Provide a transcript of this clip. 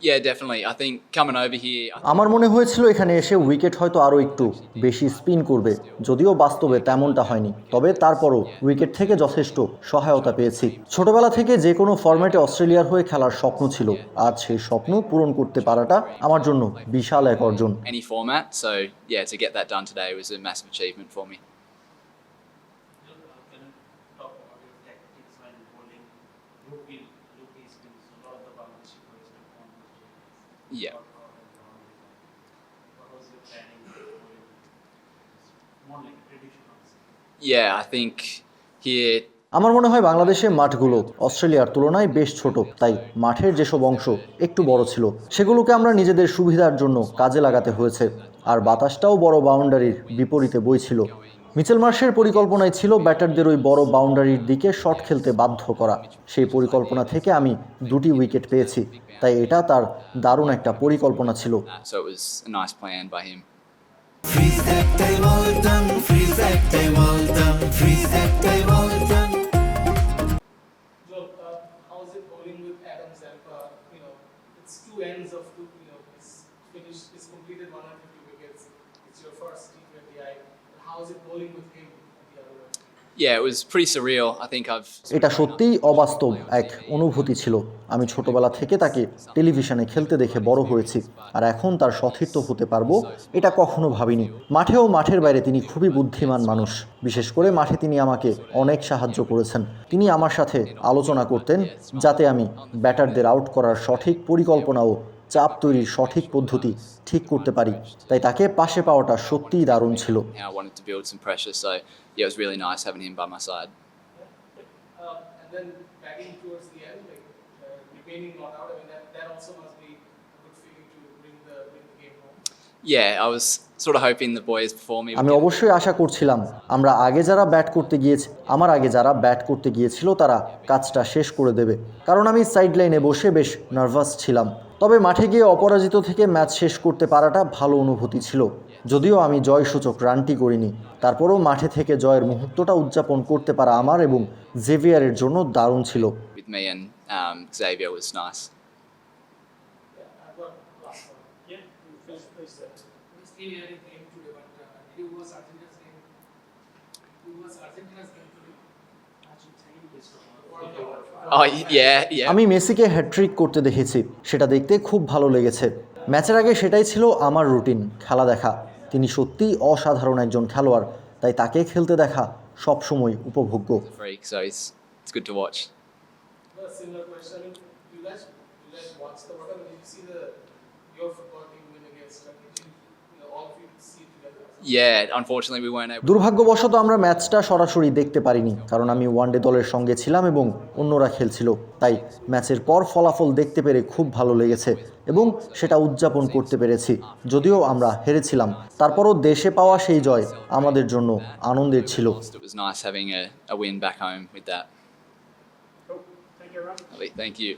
Yeah, definitely. I think coming over here, আমার মনে হয়েছিল এখানে এসে উইকেট হয়তো আরও একটু বেশি স্পিন করবে, যদিও বাস্তবে তেমনটা হয়নি। তবে তারপরও উইকেট থেকে যথেষ্ট সহায়তা পেয়েছি। ছোটবেলা থেকে যে কোনো ফরম্যাটে অস্ট্রেলিয়ার হয়ে খেলার স্বপ্ন ছিল, আজ সেই স্বপ্ন পূরণ করতে পারাটা আমার জন্য বিশাল এক অর্জন। any format. So yeah, to get that done today was a massive achievement for me. Can you talk about your tactics when bowling? Rookie spins. A lot of the Bangladeshi players don't want to do Yeah. What was your planning for bowling? More like a prediction also. Yeah, I think here আমার মনে হয় বাংলাদেশে মাঠগুলো অস্ট্রেলিয়ার তুলনায় বেশ ছোট, তাই মাঠের যেসব অংশ একটু বড় ছিল সেগুলোকে আমরা নিজেদের সুবিধার জন্য কাজে লাগাতে হয়েছে। আর বাতাসটাও বড় বাউন্ডারির বিপরীতে বইছিল। মিচেল মার্শের পরিকল্পনায় ছিল ব্যাটারদের ওই বড় বাউন্ডারির দিকে শট খেলতে বাধ্য করা। সেই পরিকল্পনা থেকে আমি 2টি উইকেট পেয়েছি, তাই এটা তার দারুণ একটা পরিকল্পনা ছিল। so it was a nice plan by him. Freeze that day, well done. Freeze that day, well done. Freeze that day, well done. Joel, how is it bowling with Adam Zampa? It's two ends of two. He's completed 150 wickets. It's your first T20I. How is it bowling with him at the other end? Yeah, it was pretty surreal. I think I've এটা সত্যিই অবাস্তব এক অনুভূতি ছিল। আমি ছোটবেলা থেকে তাকে টেলিভিশনে খেলতে দেখে বড় হয়েছি, আর এখন তার সতীর্থ হতে পারবো এটা কখনো ভাবিনি। মাঠেও মাঠের বাইরে তিনি খুবই বুদ্ধিমান মানুষ। বিশেষ করে মাঠে তিনি আমাকে অনেক সাহায্য করেছেন। তিনি আমার সাথে আলোচনা করতেন যাতে আমি ব্যাটারদের আউট করার সঠিক পরিকল্পনা ও চাপ তৈরির সঠিক পদ্ধতি ঠিক করতে পারি। তাই তাকে পাশে পাওয়াটা সত্যিই দারুণ ছিল। how I wanted to build some pressure. So yeah, it was really nice having him by my side. And then batting towards the end, remaining not out. That also must be a good feeling to bring the game home. Yeah, I was sort of hoping the boys before me would আমি get অবশ্যই আশা করছিলাম আমার আগে যারা bat করতে গিয়েছিল তারা কাজটা শেষ করে দেবে, কারণ আমি সাইড লাইনে বসে বেশ নার্ভাস ছিলাম। তবে মাঠে গিয়ে অপরাজিত থেকে ম্যাচ শেষ করতে পারাটা ভালো অনুভূতি ছিল। যদিও আমি জয়সূচক রানটি করিনি, তারপরও মাঠে থেকে জয়ের মুহূর্তটা উদযাপন করতে পারা আমার এবং জেভিয়ারের জন্য দারুণ ছিল। with me and Xavier was nice. I've got last one. Yeah, Finish that. It's still here in game today, but who was Argentina's game? Who was Argentina's game today? Oh yeah, yeah. আমি মেসিকে hat trick করতে দেখেছি, সেটা দেখতে খুব ভালো লেগেছে। ম্যাচের আগে সেটাই ছিল আমার রুটিন, খেলা দেখা। তিনি সত্যিই অসাধারণ একজন খেলোয়াড়, তাই তাকে খেলতে দেখা সবসময় উপভোগ্য। Freak, so it's good to watch. A similar question. You guys watch the World Cup? Did you see your football team win against Argentina? All of you see it together. Yeah, unfortunately we weren't able. দুর্ভাগ্যবশত আমরা ম্যাচটা সরাসরি দেখতে পারিনি, কারণ আমি one day দলের সঙ্গে ছিলাম এবং অন্যরা খেলছিল। তাই ম্যাচের পর ফলাফল দেখতে পেরে খুব ভালো লেগেছে এবং সেটা উদযাপন করতে পেরেছি। যদিও আমরা হেরেছিলাম, তারপরও দেশে পাওয়া সেই জয় আমাদের জন্য আনন্দের ছিল। It was nice having a win back home with that. Cool. Thank you, everyone. Thank you.